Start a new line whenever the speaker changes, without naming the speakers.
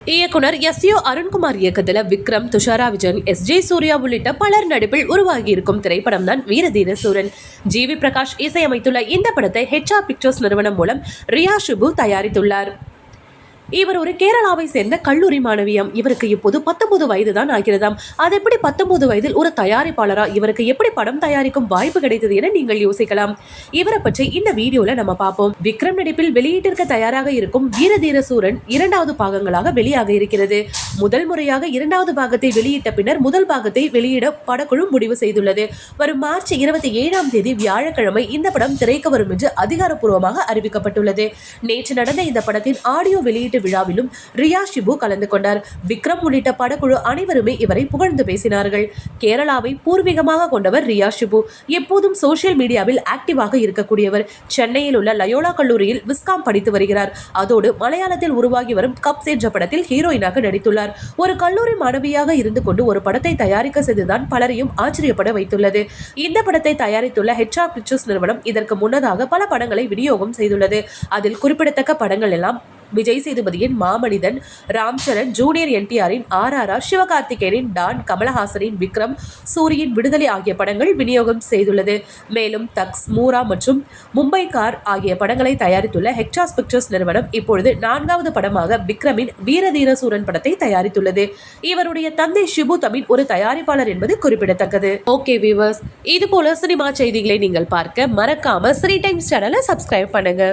இயக்குனர் எஸ்.யு. அருண்குமார் இயக்கத்தில் விக்ரம், துஷாரா விஜயன், எஸ்.ஜே. சூர்யா உள்ளிட்ட பலர் நடிப்பில் உருவாகி இருக்கும் திரைப்படம் தான் வீரதீர சூரன். ஜி.வி. பிரகாஷ் இசையமைத்துள்ள இந்த படத்தை HR பிக்சர்ஸ் நிறுவனம் மூலம் ரியா ஷிபு தயாரித்துள்ளார். இவர் ஒரு கேரளாவை சேர்ந்த கல்லூரி மாணவியாம். இவருக்கு இப்போது 19 வயது தான் ஆகிறதாம். அது எப்படி 19 வயதில் ஒரு தயாரிப்பாளரா இவருக்கு எப்படி படம் தயாரிக்கும் வாய்ப்பு கிடைத்தது என நீங்கள் யோசிக்கலாம். இவரை பற்றி இந்த வீடியோல நம்ம பார்ப்போம். விக்ரம் நடிப்பில் வெளியீட்டிற்கு தயாராக இருக்கும் வீரதீர சூரன் 2வது பாகங்களாக வெளியாக இருக்கிறது. முதல் முறையாக 2வது பாகத்தை வெளியிட்ட பின்னர் முதல் பாகத்தை வெளியிட படக்குழு முடிவு செய்துள்ளது. வரும் மார்ச் 27ஆம் தேதி வியாழக்கிழமை இந்த படம் திரைக்கு வரும் என்று அதிகாரப்பூர்வமாக அறிவிக்கப்பட்டுள்ளது. நேற்று நடந்த இந்த படத்தின் ஆடியோ வெளியீட்டு விழாவிலும் ரியா ஷிபு கலந்து கொண்டார். விக்ரம் உள்ளிட்ட படக்குழு அனைவருமே இவரை புகழ்ந்து பேசினார்கள். கேரளாவை பூர்வீகமாக கொண்டவர் ரியா ஷிபு. எப்போதும் சோசியல் மீடியாவில் ஆக்டிவாக இருக்கக்கூடியவர். சென்னையில் உள்ள லயோலா கல்லூரியில் விஸ்காம் படித்து வருகிறார். அதோடு மலையாளத்தில் உருவாகி வரும் கப்ஸ் என்ற படத்தில் ஹீரோயினாக நடித்துள்ளார். ஒரு கல்லூரி மாணவியாக இருந்து கொண்டு ஒரு படத்தை தயாரிக்க செய்துதான் பலரையும் ஆச்சரியப்பட வைத்துள்ளது. இந்த படத்தை தயாரித்துள்ள HR பிக்சர்ஸ் நிறுவனம் இதற்கு முன்னதாக பல படங்களை விநியோகம் செய்துள்ளது. அதில் குறிப்பிடத்தக்க படங்கள் எல்லாம் விஜய் சேதுபதியின் மாமனிதன், ராம்சரண், ஜூனியர் NTRின் RRR, சிவகார்த்திகேயனின் டான், கமலஹாசனின் விக்ரம், சூரியின் விடுதலை ஆகிய படங்கள் விநியோகம் செய்துள்ளது. மேலும் தக்ஸ், மூரா மற்றும் மும்பை கார் ஆகிய படங்களை தயாரித்துள்ள HR பிக்சர்ஸ் நிறுவனம் இப்பொழுது 4வது படமாக விக்ரமின் வீரதீர சூரன் படத்தை தயாரித்துள்ளது. இவருடைய தந்தை ஷிபு தமிழ் ஒரு தயாரிப்பாளர் என்பது குறிப்பிடத்தக்கது. ஓகே வியூவர்ஸ், இது போல சினிமா செய்திகளை நீங்கள் பார்க்க மறக்காம சினி டைம்ஸ் சேனலை சப்ஸ்கிரைப் பண்ணுங்க.